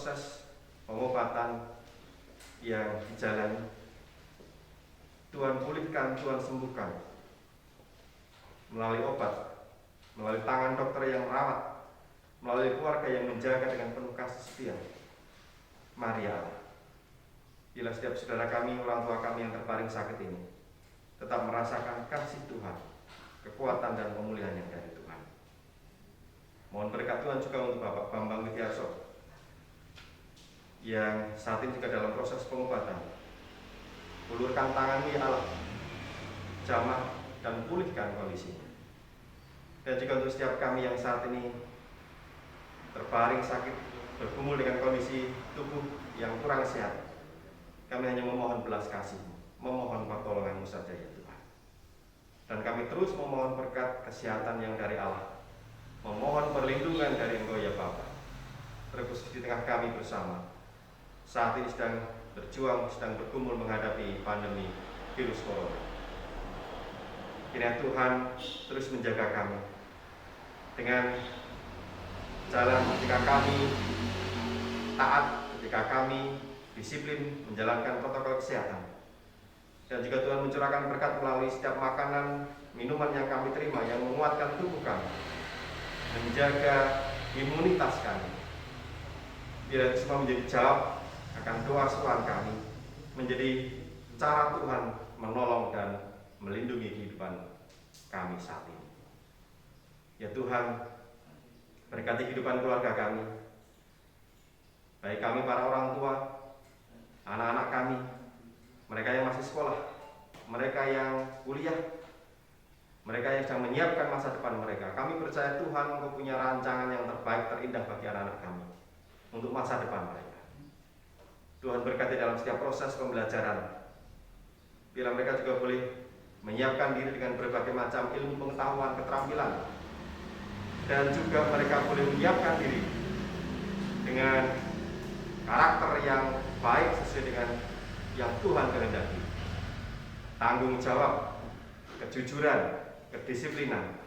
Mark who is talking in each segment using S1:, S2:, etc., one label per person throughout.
S1: proses pengobatan yang dijalani, Tuhan pulihkan, Tuhan sembuhkan melalui obat, melalui tangan dokter yang merawat, melalui keluarga yang menjaga dengan penuh kasih setia. Mari ya Allah, bila setiap saudara kami, orang tua kami yang terbaring sakit ini tetap merasakan kasih Tuhan, kekuatan dan pemulihan yang dari Tuhan. Mohon berkat Tuhan juga untuk Bapak Bambang Widiarso yang saat ini juga dalam proses pengobatan. Ulurkan tangan-Mu ya Allah, jamah dan pulihkan kondisinya. Dan juga untuk setiap kami yang saat ini terbaring sakit, bergumul dengan kondisi tubuh yang kurang sehat, kami hanya memohon belas kasih, memohon pertolongan-Mu saja ya Tuhan. Dan kami terus memohon berkat kesehatan yang dari Allah, memohon perlindungan dari Engkau ya Bapa, terus di tengah kami bersama saat ini sedang berjuang, sedang bergumul menghadapi pandemi virus corona. Kiranya Tuhan terus menjaga kami dengan jalan ketika kami taat, ketika kami disiplin menjalankan protokol kesehatan. Dan juga Tuhan mencurahkan berkat melalui setiap makanan, minuman yang kami terima yang menguatkan tubuh kami, menjaga imunitas kami. Biar itu semua menjadi jawab akan doa seruan kami, menjadi cara Tuhan menolong dan melindungi kehidupan kami saat ini. Ya Tuhan, berkati kehidupan keluarga kami, baik kami para orang tua, anak-anak kami, mereka yang masih sekolah, mereka yang kuliah, mereka yang sedang menyiapkan masa depan mereka. Kami percaya Tuhan Engkau punya rancangan yang terbaik, terindah bagi anak-anak kami untuk masa depan mereka. Tuhan berkati dalam setiap proses pembelajaran, bila mereka juga boleh menyiapkan diri dengan berbagai macam ilmu pengetahuan, keterampilan, dan juga mereka boleh menyiapkan diri dengan karakter yang baik sesuai dengan yang Tuhan kehendaki. Tanggung jawab, kejujuran, kedisiplinan,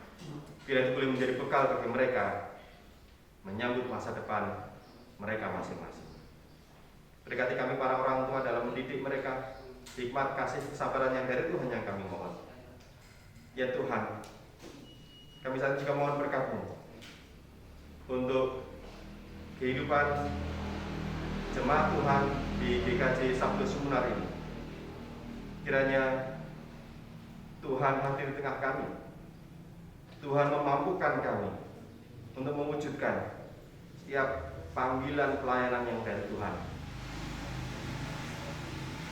S1: bila itu boleh menjadi bekal bagi mereka menyambut masa depan mereka masing-masing. Berkati kami para orang tua dalam mendidik mereka, hikmat, kasih, kesabaran yang dari Tuhan yang kami mohon. Ya Tuhan, kami saat juga mohon berkat-Mu untuk kehidupan jemaat Tuhan di GKJ Sabdo Sumunar ini. Kiranya Tuhan hadir di tengah kami, Tuhan memampukan kami untuk mewujudkan setiap panggilan pelayanan yang dari Tuhan.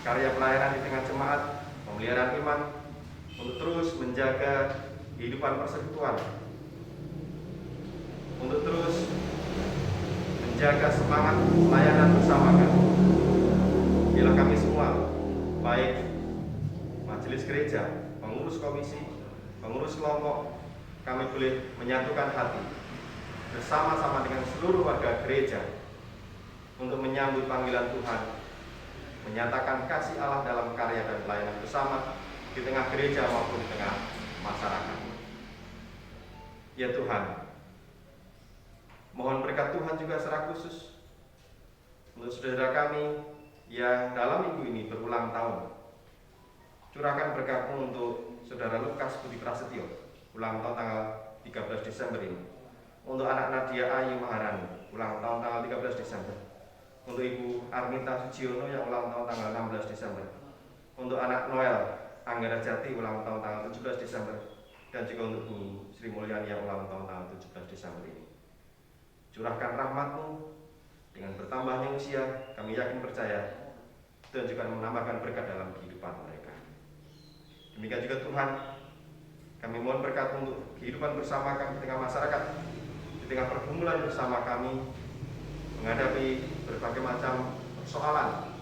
S1: Karya pelayanan di tengah jemaat, pemeliharaan iman, untuk terus menjaga kehidupan persekutuan, untuk terus menjaga semangat pelayanan bersama kami. Bila kami semua, baik majelis gereja, pengurus komisi, pengurus kelompok, kami boleh menyatukan hati bersama-sama dengan seluruh warga gereja untuk menyambut panggilan Tuhan, menyatakan kasih Allah dalam karya dan pelayanan bersama di tengah gereja maupun di tengah masyarakat. Ya Tuhan, mohon berkat Tuhan juga secara khusus untuk saudara kami yang dalam minggu ini berulang tahun. Curahkan berkat-Mu untuk saudara Lukas Budi Prasetyo, ulang tahun tanggal 13 Desember ini. Untuk anak Nadia Ayu Maharani, ulang tahun tanggal 13 Desember. Untuk Ibu Armita Sujiono yang ulang tahun tanggal 16 Desember. Untuk anak Noel Anggara Jati ulang tahun tanggal 17 Desember. Dan juga untuk Bu Sri Mulyani yang ulang tahun tanggal 17 Desember ini. Curahkan rahmat-Mu dengan bertambahnya usia, kami yakin percaya dan juga menambahkan berkat dalam kehidupan mereka. Demikian juga Tuhan, kami mohon berkat untuk kehidupan bersama kami di tengah masyarakat, di tengah pergumulan bersama kami menghadapi berbagai macam persoalan,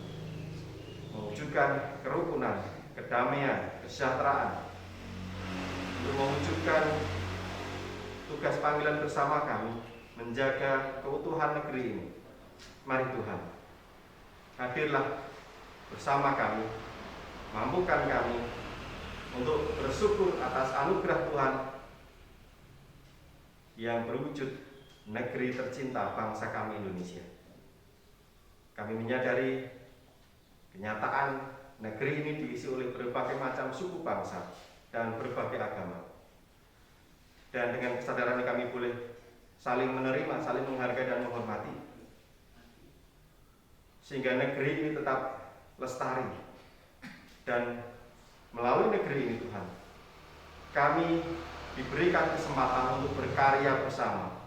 S1: mewujudkan kerukunan, kedamaian, kesejahteraan, untuk mewujudkan tugas panggilan bersama kami menjaga keutuhan negeri ini. Mari Tuhan, hadirlah bersama kami, mampukan kami untuk bersyukur atas anugerah Tuhan yang berwujud negeri tercinta bangsa kami Indonesia. Kami menyadari kenyataan negeri ini diisi oleh berbagai macam suku bangsa dan berbagai agama. Dan dengan kesadaran ini kami boleh saling menerima, saling menghargai dan menghormati, sehingga negeri ini tetap lestari. Dan melalui negeri ini Tuhan, kami diberikan kesempatan untuk berkarya bersama,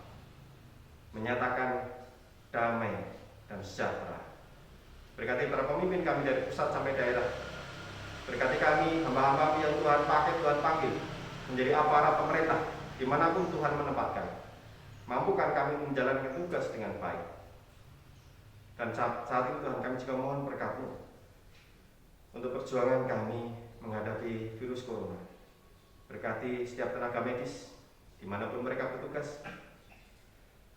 S1: menyatakan damai dan sejahtera. Berkati para pemimpin kami dari pusat sampai daerah. Berkati kami, hamba-hamba yang Tuhan pakai, Tuhan panggil menjadi aparat pemerintah dimanapun Tuhan menempatkan. Mampukan kami menjalankan tugas dengan baik. Dan saat ini Tuhan, kami juga mohon berkat-Mu untuk perjuangan kami menghadapi virus corona. Berkati setiap tenaga medis dimanapun mereka bertugas,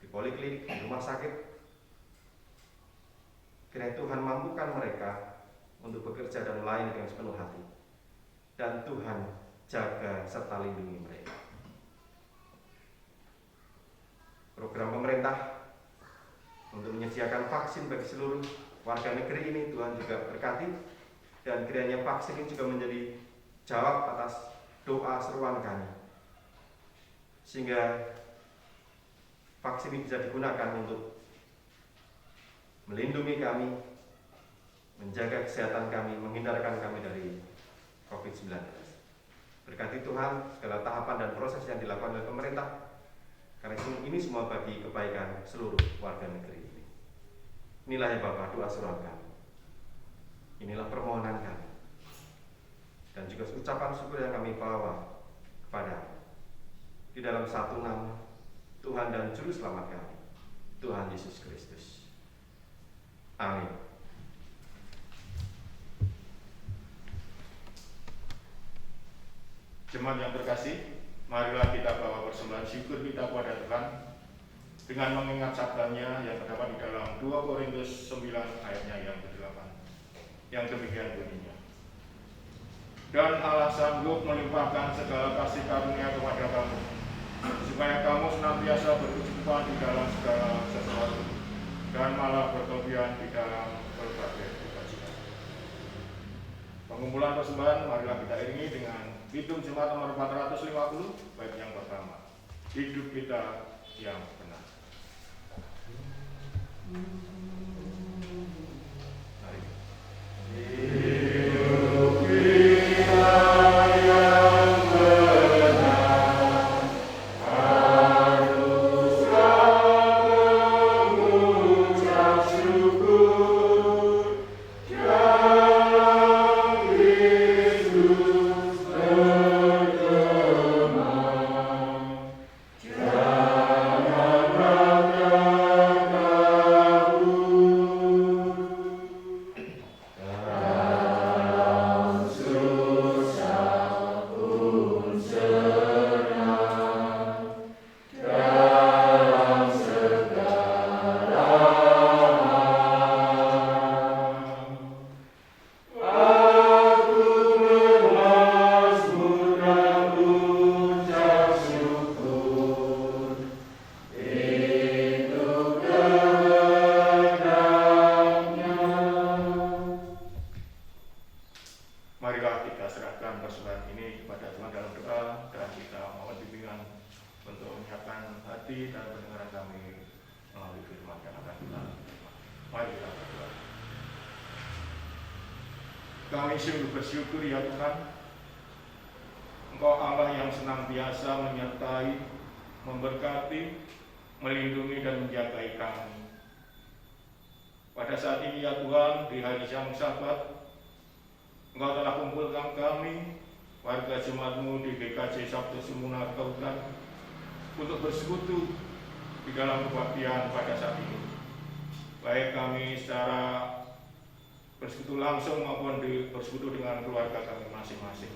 S1: di poliklinik, di rumah sakit. Kiranya Tuhan mampukan mereka untuk bekerja dan melayani dengan sepenuh hati. Dan Tuhan jaga serta lindungi mereka. Program pemerintah untuk menyediakan vaksin bagi seluruh warga negeri ini Tuhan juga berkati. Dan kiranya vaksin ini juga menjadi jawab atas doa seruan kami, sehingga vaksin ini bisa digunakan untuk melindungi kami, menjaga kesehatan kami, menghindarkan kami dari COVID-19. Berkati Tuhan segala tahapan dan proses yang dilakukan oleh pemerintah, karena ini semua bagi kebaikan seluruh warga negeri ini. Inilah ya Bapak doa seruan kami, inilah permohonan kami, dan juga ucapan syukur yang kami bawa kepada di dalam satu nama Tuhan dan Juru Selamat kami, Tuhan Yesus Kristus. Amin.
S2: Jemaat yang terkasih, marilah kita bawa persembahan syukur kita kepada Tuhan dengan mengingat sabdanya yang terdapat di dalam 2 Korintus 9 ayatnya yang ke-8, yang demikian bunyinya. Dan Allah sanggup melimpahkan segala kasih karunia kepada kamu, supaya kamu senantiasa berkecukupan di dalam segala sesuatu, dan malah berkelebihan di dalam berbagai sukacita. Pengumpulan persembahan marilah kita iringi dengan hitung jemaat nomor 450, baik yang pertama, hidup kita yang benar. Mari. Hidup kita yang benar, haruskah mengucap syukur dalam Kristus bergema. Jangan rakyat kabur dalam susah pun senang, dalam segala aku bermazmurkan ucap syukur, itu kehendaknya. Marilah kita serahkan persembahan ini kepada Tuhan dalam doa, dan kita mohon bimbingan untuk menyiapkan hati dan pendengaran kami melalui firman yang akan kita terima. Mari kita berdoa. Kami sungguh bersyukur ya Tuhan, Engkau Allah yang senantiasa menyertai, memberkati, melindungi dan menjagai kami. Pada saat ini ya Tuhan, di hari yang Sabat, Engkau telah kumpulkan kami, warga jemaat-Mu di GKJ Sabtu Sumuna Kautan, untuk bersekutu di dalam kebaktian pada saat ini. Baik kami secara bersekutu langsung maupun bersekutu dengan keluarga kami masing-masing.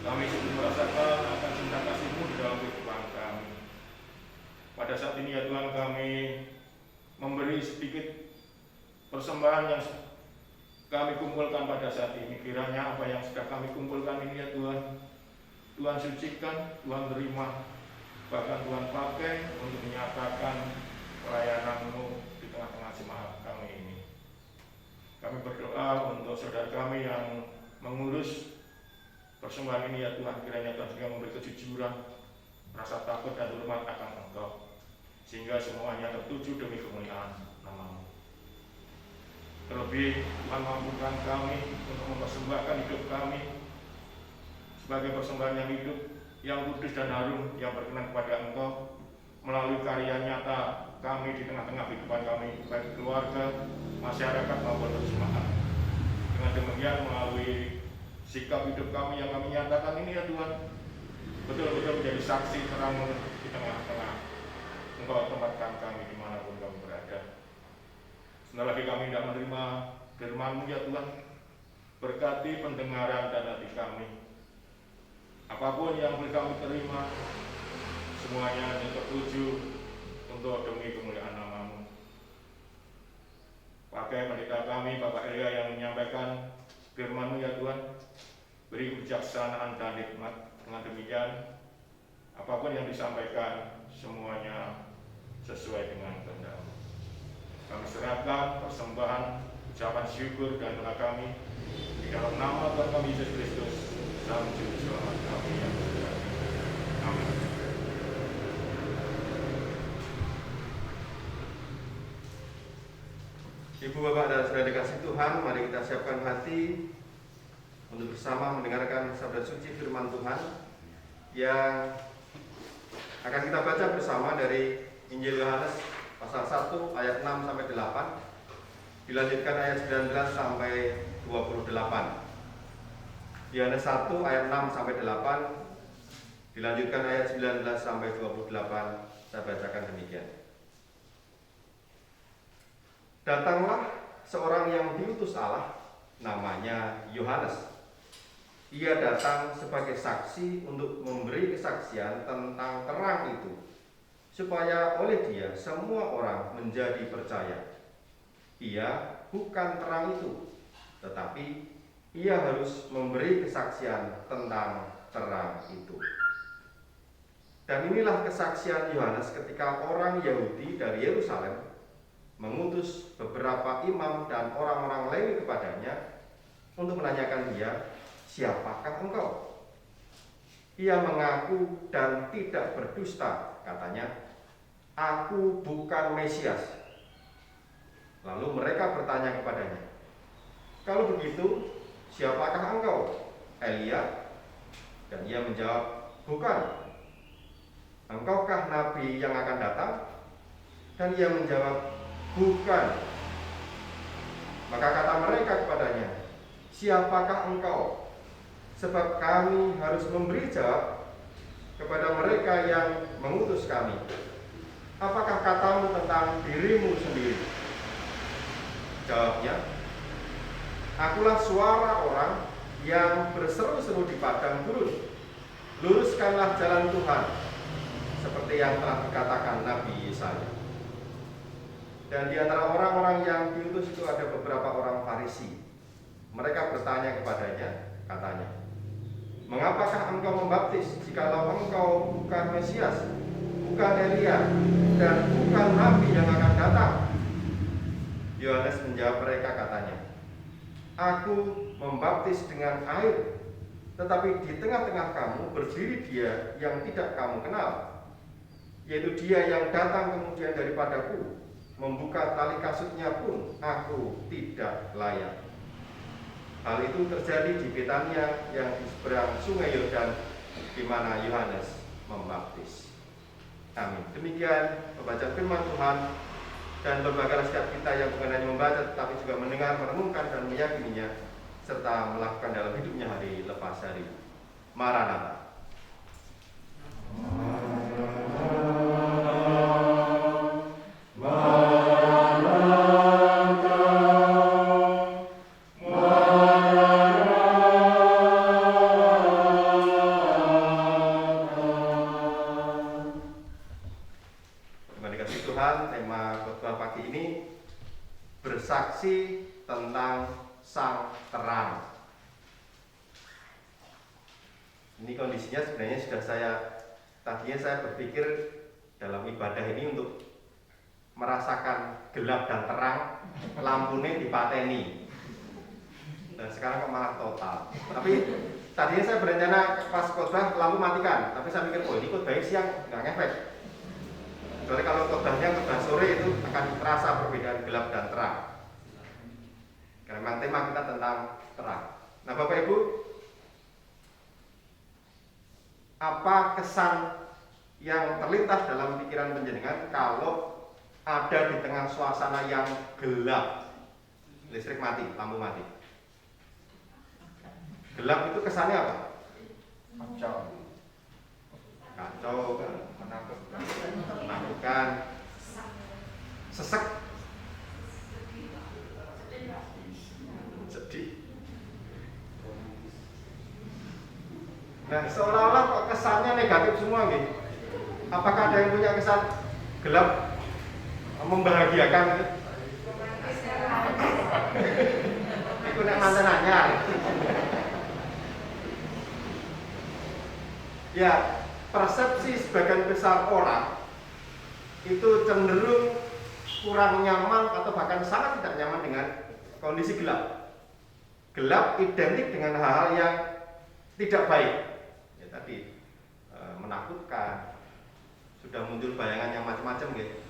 S2: Kami sungguh merasakan akan cinta kasih-Mu di dalam kehidupan kami. Pada saat ini ya Tuhan, kami memberi sedikit persembahan yang kami kumpulkan pada saat ini. Kiranya apa yang sudah kami kumpulkan ini ya Tuhan, Tuhan sucikan, Tuhan terima, bahkan Tuhan pakai untuk menyatakan pelayanan-Mu di tengah-tengah jemaat kami ini. berdoa untuk saudara kami yang mengurus persembahan ini ya Tuhan, kiranya Tuhan juga memberi kejujuran, rasa takut dan hormat akan Engkau, sehingga semuanya tertuju demi kemuliaan nama-Mu. Terlebih Tuhan mampukan kami untuk mempersembahkan hidup kami sebagai persembahan yang hidup, yang kudus dan harum, yang berkenan kepada Engkau, melalui karya nyata kami di tengah-tengah kehidupan kami, baik keluarga, masyarakat maupun persembahan. Dengan demikian melalui sikap hidup kami yang kami nyatakan ini ya Tuhan, betul-betul menjadi saksi terang di tengah-tengah Engkau tempatkan kami dimanapun kami berada. Sebentar lagi kami tidak menerima firman-Mu ya Tuhan, berkati pendengaran dan hati kami. Apapun yang boleh kami terima, semuanya tertuju untuk demi kemuliaan nama-Mu. Pakai pendeta kami, Bapak Elia, yang menyampaikan firman-Mu ya Tuhan, beri kebijaksanaan dan hikmat. Dengan demikian, apapun yang disampaikan, semuanya sesuai dengan kehendak-Mu. Kami serahkan persembahan, ucapan syukur dan doa kami di dalam nama Tuhan kami Yesus Kristus, Sang Juru Selamat kami yang sejati. Amin.
S1: Ibu, Bapak, dan saudara dikasih Tuhan, mari kita siapkan hati untuk bersama mendengarkan sabda suci firman Tuhan yang akan kita baca bersama dari Injil Yohanes pasal 1 ayat 6 sampai 8, dilanjutkan ayat 19 sampai 28. Yohanes 1 ayat 6 sampai 8, dilanjutkan ayat 19 sampai 28. Saya bacakan demikian. Datanglah seorang yang diutus Allah, namanya Yohanes. Ia datang sebagai saksi untuk memberi kesaksian tentang terang itu, supaya oleh dia semua orang menjadi percaya. Ia bukan terang itu, tetapi ia harus memberi kesaksian tentang terang itu. Dan inilah kesaksian Yohanes ketika orang Yahudi dari Yerusalem mengutus beberapa imam dan orang-orang Lewi kepadanya untuk menanyakan dia, "Siapakah engkau?" Ia mengaku dan tidak berdusta, katanya, "Aku bukan Mesias." Lalu mereka bertanya kepadanya, "Kalau begitu, siapakah engkau? Elia?" Dan ia menjawab, "Bukan." "Engkaukah nabi yang akan datang?" Dan ia menjawab, "Bukan." Maka kata mereka kepadanya, "Siapakah engkau? Sebab kami harus memberi jawab kepada mereka yang mengutus kami. Apakah katamu tentang dirimu sendiri?" Jawabnya, "Akulah suara orang yang berseru-seru di padang gurun, luruskanlah jalan Tuhan, seperti yang telah dikatakan Nabi Yesaya." Dan di antara orang-orang yang diutus itu ada beberapa orang Farisi. Mereka bertanya kepadanya, katanya, "Mengapakah engkau membaptis jikalau engkau bukan Mesias, bukan Elia, dan bukan Nabi yang akan datang?" Yohanes menjawab mereka, katanya, "Aku membaptis dengan air, tetapi di tengah-tengah kamu berdiri dia yang tidak kamu kenal, yaitu dia yang datang kemudian daripadaku. Membuka tali kasutnya pun aku tidak layak." Hal itu terjadi di Betania yang di seberang sungai Yordan, di mana Yohanes membaptis. Amin. Demikian pembacaan firman Tuhan, dan berbagailah setiap kita yang bukan hanya membaca tetapi juga mendengar, merenungkan dan meyakininya, serta melakukan dalam hidupnya hari lepas hari. Maranatha. Bersaksi tentang Sang Terang. Ini kondisinya sebenarnya tadinya saya berpikir dalam ibadah ini untuk merasakan gelap dan terang, lampunya dipateni. Dan sekarang kok malah total. Tapi tadinya saya berencana pas khotbah lampu matikan, tapi saya pikir, oh ini khotbah siang nggak ngefek. Kecuali kalau khotbahnya khotbah sore itu akan terasa perbedaan gelap dan terang. Karena memang tema kita tentang terang. Nah Bapak Ibu, apa kesan yang terlintas dalam pikiran panjenengan kalau ada di tengah suasana yang gelap, listrik mati, lampu mati? Gelap itu kesannya apa? Kacau, menakutkan, sesek, sedih. Nah, seolah-olah kok kesannya negatif semua nih. Apakah ada yang punya kesan gelap membahagiakan itu? Itu nek mantan anyar. Ya, persepsi sebagian besar orang itu cenderung kurang nyaman atau bahkan sangat tidak nyaman dengan kondisi gelap. Gelap identik dengan hal-hal yang tidak baik. Ya tadi menakutkan, sudah muncul bayangan yang macam-macam gitu.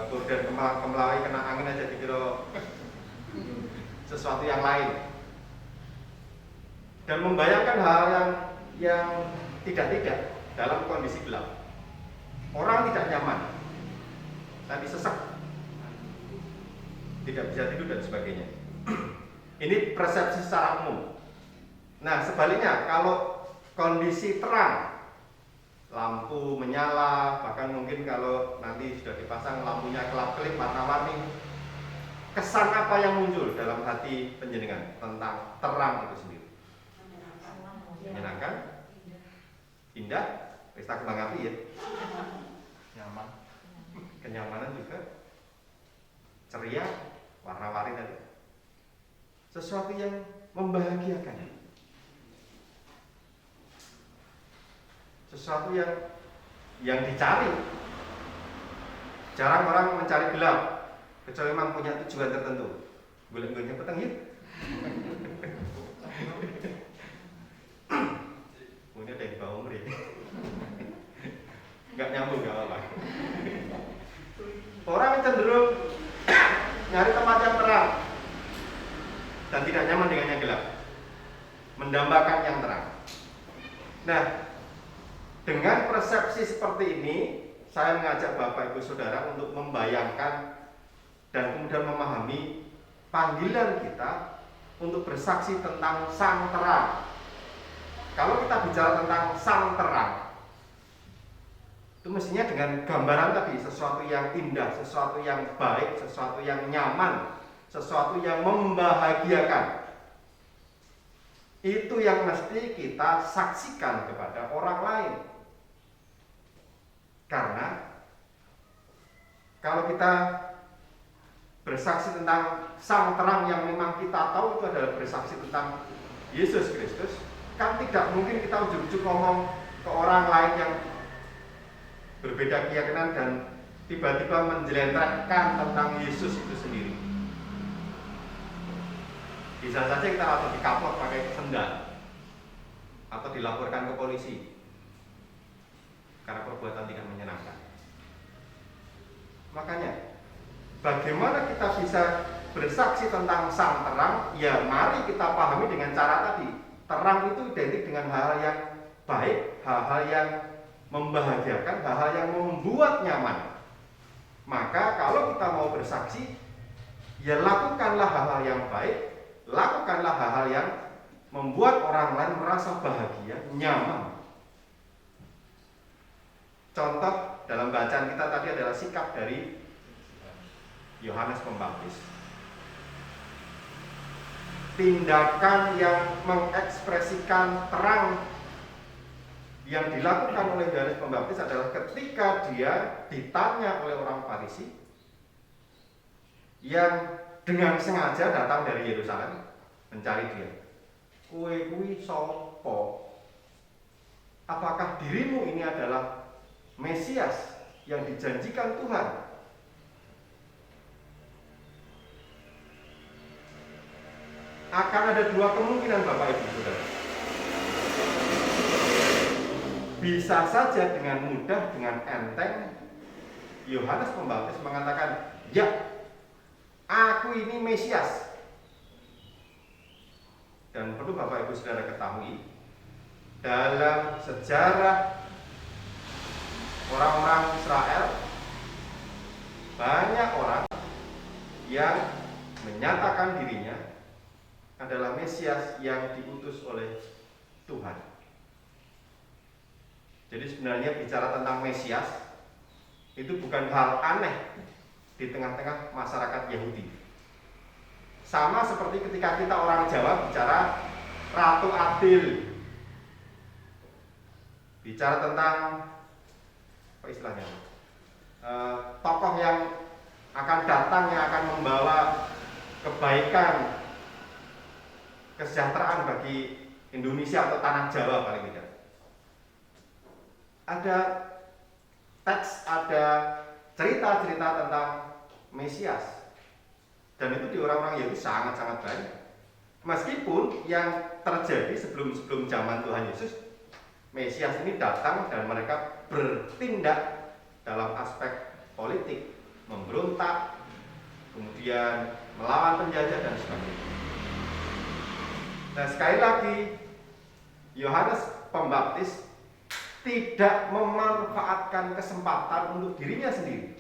S1: Gorden kemelawai kena angin aja dikira sesuatu yang lain. Dan membayangkan hal yang tidak dalam kondisi gelap. Orang tidak nyaman, tadi sesak, tidak bisa tidur dan sebagainya. Ini persepsi secara umum. Nah sebaliknya, kalau kondisi terang, lampu menyala, bahkan mungkin kalau nanti sudah dipasang lampunya kelap-kelip warna-warni, kesan apa yang muncul dalam hati panjenengan tentang terang itu sendiri? Menyenangkan? Indah, pesta kembang api ya, nyaman, kenyamanan juga, ceria, warna-warni tadi, sesuatu yang membahagiakan, sesuatu yang dicari. Jarang orang mencari gelap, kecuali memang punya tujuan tertentu. Golek-goleknya peteng ya. Mungkin ada yang bau ngeri. Nggak nyambung, nggak apa-apa. Orang cenderung nyari tempat yang terang dan tidak nyaman dengan yang gelap, mendambakan yang terang. Nah, dengan persepsi seperti ini, saya mengajak Bapak Ibu Saudara untuk membayangkan dan kemudian memahami panggilan kita untuk bersaksi tentang sang terang. Kalau kita bicara tentang sang terang, itu mestinya dengan gambaran tadi, sesuatu yang indah, sesuatu yang baik, sesuatu yang nyaman, sesuatu yang membahagiakan. Itu yang mesti kita saksikan kepada orang lain. Karena kalau kita bersaksi tentang sang terang yang memang kita tahu itu adalah bersaksi tentang Yesus Kristus, kan tidak mungkin kita ujuk-ujuk ngomong ke orang lain yang berbeda keyakinan dan tiba-tiba menjelentrekkan tentang Yesus itu sendiri. Bisa saja kita atau dikaplok pakai sendal atau dilaporkan ke polisi karena perbuatan tidak menyenangkan. Makanya bagaimana kita bisa bersaksi tentang sang terang? Ya mari kita pahami dengan cara tadi. Terang itu identik dengan hal-hal yang baik, hal-hal yang membahagiakan, hal-hal yang membuat nyaman. Maka kalau kita mau bersaksi, ya lakukanlah hal-hal yang baik, lakukanlah hal-hal yang membuat orang lain merasa bahagia, nyaman. Contoh dalam bacaan kita tadi adalah sikap dari Yohanes Pembaptis. Tindakan yang mengekspresikan terang yang dilakukan oleh Yohanes Pembaptis adalah ketika dia ditanya oleh orang Farisi yang dengan sengaja datang dari Yerusalem mencari dia. Kowe kuwi sapa? Apakah dirimu ini adalah Mesias yang dijanjikan Tuhan? akan ada dua kemungkinan Bapak Ibu Saudara. Bisa saja dengan mudah, dengan enteng, Yohanes Pembaptis mengatakan, ya, aku ini Mesias. Dan perlu Bapak Ibu Saudara ketahui, dalam sejarah orang-orang Israel, banyak orang yang menyatakan dirinya adalah Mesias yang diutus oleh Tuhan. Jadi sebenarnya bicara tentang Mesias itu bukan hal aneh di tengah-tengah masyarakat Yahudi. Sama seperti ketika kita orang Jawa bicara Ratu Adil, bicara tentang apa istilahnya, tokoh yang akan datang, yang akan membawa kebaikan, kesejahteraan bagi Indonesia atau tanah Jawa paling tidak. Ada teks, ada cerita-cerita tentang Mesias, dan itu di orang-orang Yahudi sangat-sangat banyak. Meskipun yang terjadi sebelum zaman Tuhan Yesus, Mesias ini datang dan mereka bertindak dalam aspek politik, memberontak, kemudian melawan penjajah dan sebagainya. Nah, sekali lagi, Yohanes Pembaptis tidak memanfaatkan kesempatan untuk dirinya sendiri,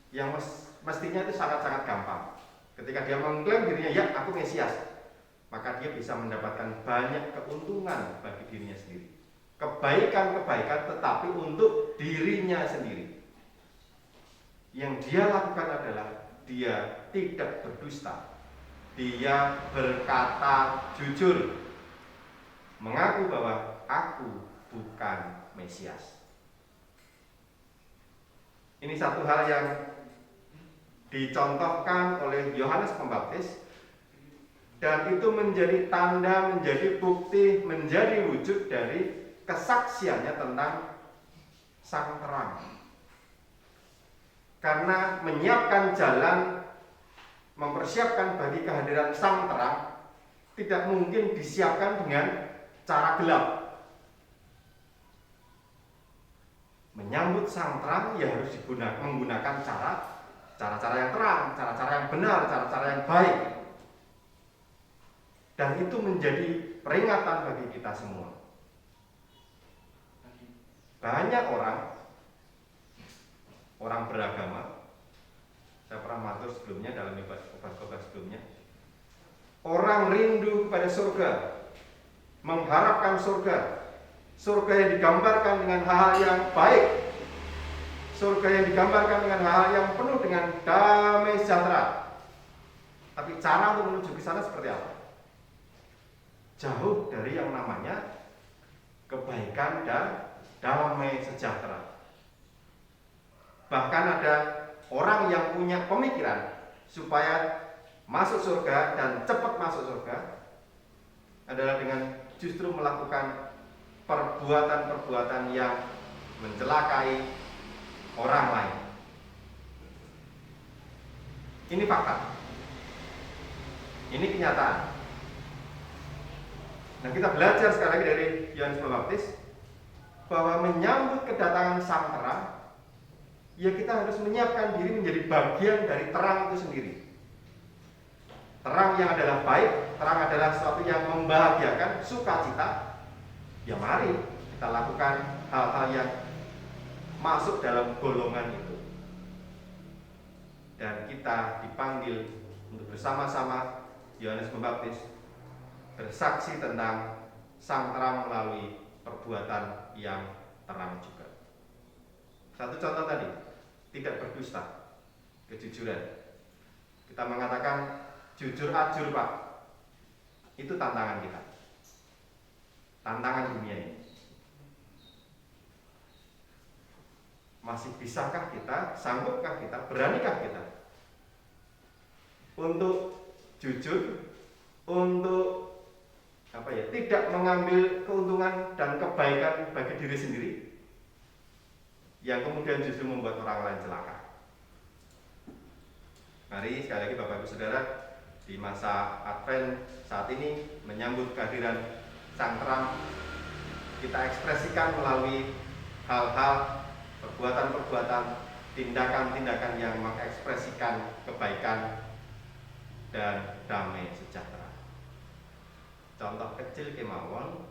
S1: yang mestinya itu sangat-sangat gampang. Ketika dia mengklaim dirinya, ya, aku Mesias, maka dia bisa mendapatkan banyak keuntungan bagi dirinya sendiri, kebaikan-kebaikan, tetapi untuk dirinya sendiri. Yang dia lakukan adalah dia tidak berdusta, dia berkata jujur, mengaku bahwa aku bukan Mesias. Ini satu hal yang dicontohkan oleh Yohanes Pembaptis, dan itu menjadi tanda, menjadi bukti, menjadi wujud dari kesaksiannya tentang Sang Terang. Karena menyiapkan jalan, mempersiapkan bagi kehadiran Sang Terang tidak mungkin disiapkan dengan cara gelap. Menyambut Sang Terang ya harus menggunakan cara-cara yang terang, cara-cara yang benar, cara-cara yang baik. Dan itu menjadi peringatan bagi kita semua. Banyak orang beragama, saya pernah matur sebelumnya dalam khotbah sebelumnya, orang rindu kepada surga, mengharapkan surga yang digambarkan dengan hal-hal yang baik, surga yang digambarkan dengan hal-hal yang penuh dengan damai sejahtera. Tapi cara untuk menuju ke sana seperti apa? Jauh dari yang namanya kebaikan dan damai sejahtera. Bahkan ada orang yang punya pemikiran supaya masuk surga dan cepat masuk surga adalah dengan justru melakukan perbuatan-perbuatan yang mencelakai orang lain. Ini fakta. Ini kenyataan. Nah, kita belajar sekali lagi dari Yohanes Pembaptis bahwa menyambut kedatangan Sang Terang, ya kita harus menyiapkan diri menjadi bagian dari terang itu sendiri. Terang yang adalah baik, terang adalah sesuatu yang membahagiakan, sukacita. Ya mari kita lakukan hal-hal yang masuk dalam golongan itu. Dan kita dipanggil untuk bersama-sama Yohanes Pembaptis bersaksi tentang Sang Terang melalui perbuatan yang terang juga. Satu contoh tadi, tidak berdusta, kejujuran. Kita mengatakan jujur ajur, Pak. Itu tantangan kita, tantangan dunia ini. Masih bisakah kita, sanggupkah kita, beranikah kita untuk jujur, untuk tidak mengambil keuntungan dan kebaikan bagi diri sendiri yang kemudian justru membuat orang lain celaka. Mari sekali lagi Bapak Ibu Saudara, di masa Advent saat ini menyambut kehadiran Sang Terang, kita ekspresikan melalui hal-hal, perbuatan-perbuatan, tindakan-tindakan yang mengekspresikan kebaikan dan damai sejahtera. Contoh kecil kemawon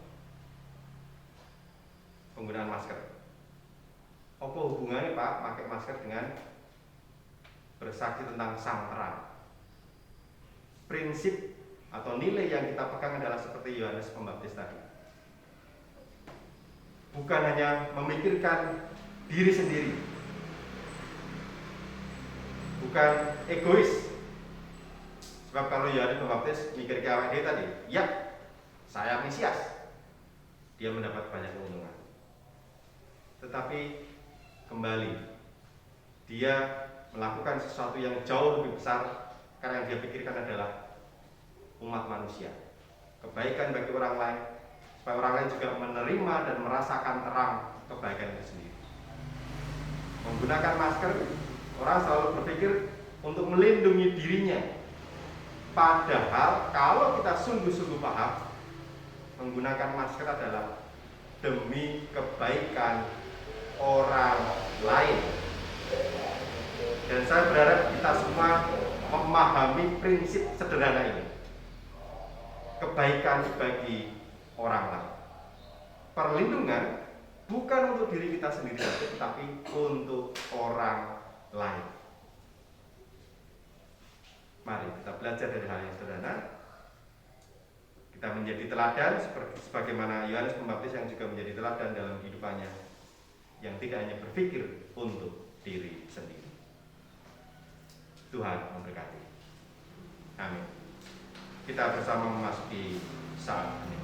S1: penggunaan masker. Apa hubungannya Pak pakai masker dengan bersaksi tentang Sang Terang? Prinsip atau nilai yang kita pegang adalah seperti Yohanes Pembaptis tadi. Bukan hanya memikirkan diri sendiri, bukan egois. Sebab kalau Yohanes Pembaptis mikir ke awake tadi, ya saya Mesias, dia mendapat banyak keuntungan. Tetapi kembali, dia melakukan sesuatu yang jauh lebih besar karena yang dia pikirkan adalah umat manusia, kebaikan bagi orang lain, supaya orang lain juga menerima dan merasakan terang kebaikan itu sendiri. Menggunakan masker, orang selalu berpikir untuk melindungi dirinya. Padahal kalau kita sungguh-sungguh paham, menggunakan masker adalah demi kebaikan orang lain. Dan saya berharap kita semua memahami prinsip sederhana ini. Kebaikan bagi orang lain. Perlindungan bukan untuk diri kita sendiri, tetapi untuk orang lain. Mari kita belajar dari hal yang sederhana. Kita menjadi teladan sebagaimana Yohanes Pembaptis yang juga menjadi teladan dalam kehidupannya, yang tidak hanya berpikir untuk diri sendiri. Tuhan memberkati. Amin. Kita bersama memasuki saat ini.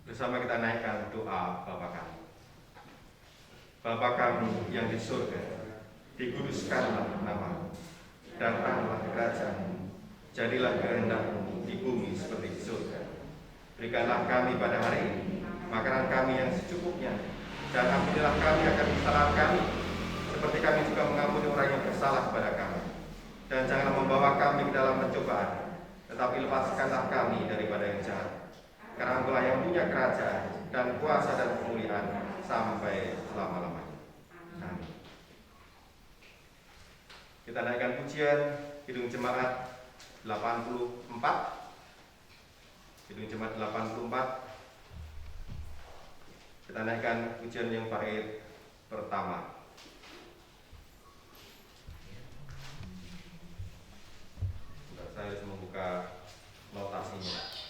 S1: Bersama kita naikkan doa Bapa kami. Bapa kami yang di surga, dikuduskanlah namamu, datanglah kerajaan-mu, jadilah kehendak-mu di bumi seperti di surga. Berikanlah kami pada hari ini makanan kami yang secukupnya, dan ampunilah kami akan kesalahan kami, seperti kami juga mengampuni orang yang bersalah kepada kami. Dan janganlah membawa kami ke dalam pencobaan, tetapi lepaskanlah kami daripada yang jahat. Karena Engkau yang punya kerajaan dan kuasa dan kemuliaan sampai selama-lamanya. Amin. Kita naikkan pujian Kidung Jemaat 84. Kidung Jemaat 84. Kita naikkan pujian yang bait pertama. Saya harus membuka notasinya.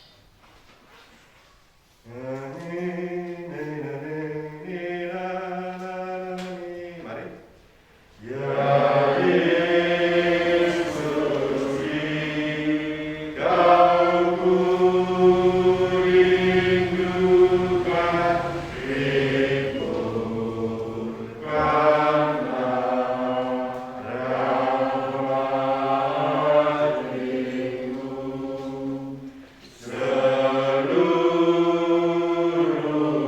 S1: Mari.
S3: Seluruh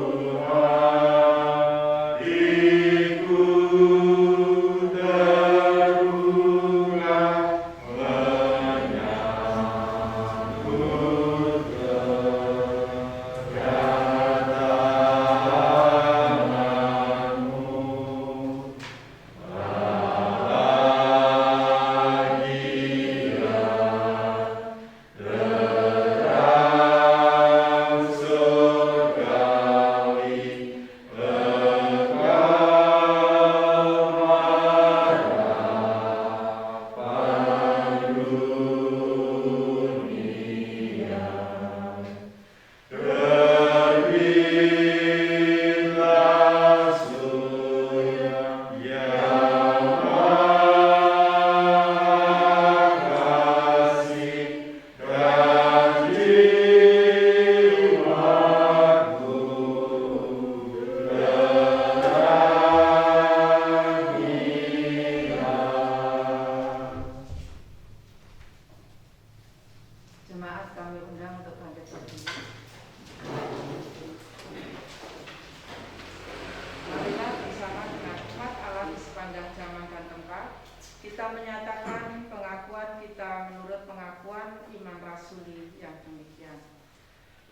S3: rasuli yang demikian.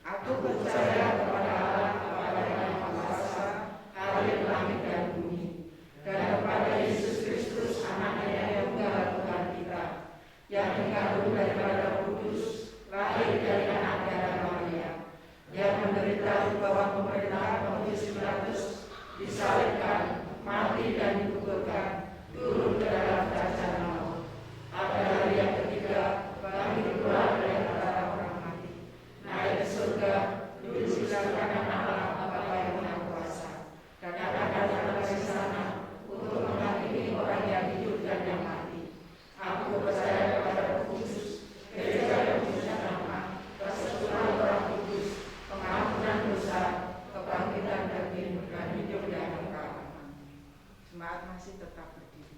S3: Aku percaya kepada Allah Bapa yang Maha Kuasa, Khalid langit dan bumi, dan kepada Yesus Kristus Anaknya yang tunggal Tuhan kita, yang mengandung daripada Kudus, lahir dari anak darah Maria, yang menderita di bawah pemerintahan Pontius Pilatus, disalibkan, mati dan dikuburkan, turun ke dalam kerajaan maut. Pada hari yang ketiga, bangkit keluar dari antara orang mati, naik ke surga, duduk di sebelah kanan Allah Bapa yang Maha Kuasa, dan akan datang dari sana untuk menghakimi orang yang hidup dan yang mati. Aku percaya kepada Roh Kudus, gereja yang bersama, persekutuan orang kudus, pengampunan dosa, kebangkitan daging, dan hidup yang kekal. Jemaat masih tetap berdiri.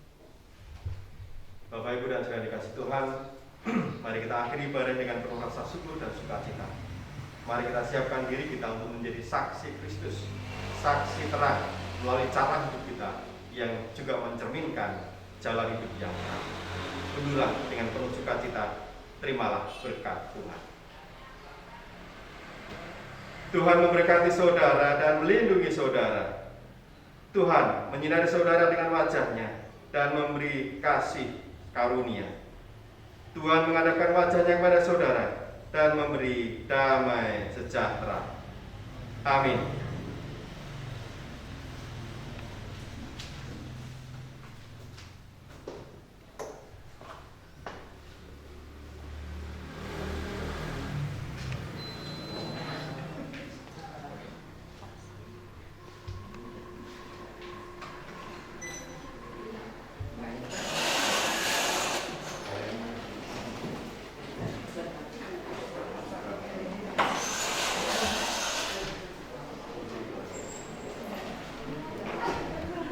S1: Bapak Ibu dan saudara dikasih Tuhan, mari kita akhiri ibadah dengan penuh rasa syukur dan sukacita. Mari kita siapkan diri kita untuk menjadi saksi Kristus, saksi terang melalui cara hidup kita yang juga mencerminkan jalan hidup yang terang. Duduklah dengan penuh sukacita, terimalah berkat Tuhan. Tuhan memberkati saudara dan melindungi saudara. Tuhan menyinari saudara dengan wajah-Nya dan memberi kasih karunia. Tuhan menghadapkan wajah-Nya kepada saudara dan memberi damai sejahtera. Amin.